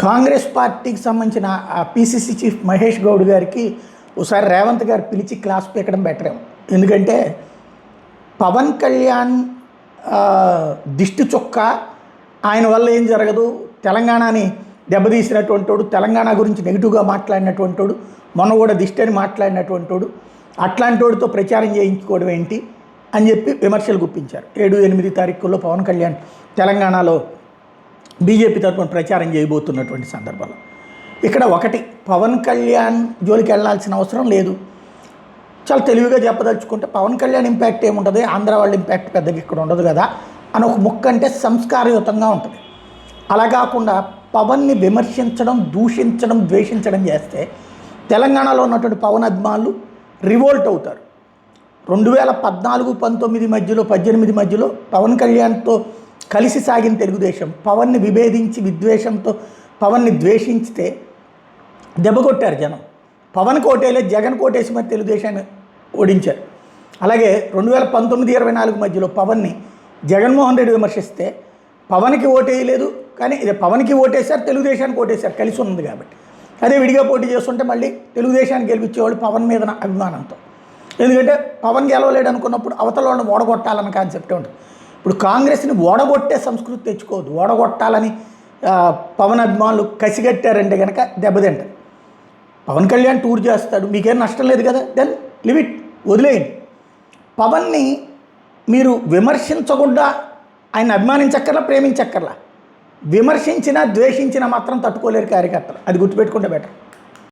కాంగ్రెస్ పార్టీకి సంబంధించిన PCC chief Mahesh Goud గారికి ఒకసారి రేవంత్ గారు పిలిచి క్లాస్ పీకడం బెటరేమో. ఎందుకంటే పవన్ కళ్యాణ్ దిష్టి చొక్క ఆయన వల్ల ఏం జరగదు, తెలంగాణని దెబ్బతీసినటువంటి వాడు, తెలంగాణ గురించి నెగిటివ్గా మాట్లాడినటువంటి వాడు, మొన్న కూడా దిష్టి అని మాట్లాడినటువంటి వాడు, అట్లాంటి వాడితో ప్రచారం చేయించుకోవడం ఏంటి అని చెప్పి విమర్శలు గుప్పించారు. 7-8 తారీఖుల్లో పవన్ కళ్యాణ్ తెలంగాణలో బీజేపీ తరఫున ప్రచారం చేయబోతున్నటువంటి సందర్భంలో ఇక్కడ ఒకటి, పవన్ కళ్యాణ్ జోలికి వెళ్లాల్సిన అవసరం లేదు. చాలా తెలివిగా చెప్పదలుచుకుంటే పవన్ కళ్యాణ్ ఇంపాక్ట్ ఏముంటుంది, ఆంధ్ర వాళ్ళ ఇంపాక్ట్ పెద్దగా ఇక్కడ ఉండదు కదా అని ఒక ముక్క అంటే సంస్కారయుతంగా ఉంటుంది. అలా కాకుండా పవన్ని విమర్శించడం, దూషించడం, ద్వేషించడం చేస్తే తెలంగాణలో ఉన్నటువంటి పవన్ అభిమానులు రివోల్ట్ అవుతారు. 2014-19 మధ్యలో 18 మధ్యలో పవన్ కళ్యాణ్తో కలిసి సాగిన తెలుగుదేశం పవన్ని విభేదించి విద్వేషంతో పవన్ని ద్వేషించితే దెబ్బ కొట్టారు జనం. పవన్ కోటేలే జగన్ కోటేసి మరి తెలుగుదేశాన్ని ఓడించారు. అలాగే 2019-24 మధ్యలో పవన్ని జగన్మోహన్ రెడ్డి విమర్శిస్తే పవన్కి ఓటేయలేదు, కానీ ఇది పవన్కి ఓటేశారు, తెలుగుదేశానికి ఓటేశారు, కలిసి ఉంది కాబట్టి. అదే విడిగా పోటీ చేస్తుంటే మళ్ళీ తెలుగుదేశాన్ని గెలిపించేవాళ్ళు పవన్ మీద అభిమానంతో. ఎందుకంటే పవన్ గెలవలేడు అనుకున్నప్పుడు అవతల వాళ్ళని ఓడగొట్టాలన్న కాన్సెప్టే ఉంటుంది. ఇప్పుడు కాంగ్రెస్ని ఓడగొట్టే సంస్కృతి తెచ్చుకోవద్దు. ఓడగొట్టాలని పవన్ అభిమానులు కసిగట్టారంటే కనుక దెబ్బతింటారు. పవన్ కళ్యాణ్ టూర్ చేస్తాడు, మీకేం నష్టం లేదు కదా, దెన్ లిమిట్, వదిలేయండి. పవన్ని మీరు విమర్శించకుండా ఆయన అభిమానించక్కర్లా, ప్రేమించక్కర్లా. విమర్శించినా ద్వేషించినా మాత్రం తట్టుకోలేరు కార్యకర్తలు. అది గుర్తుపెట్టుకుంటే బెటర్.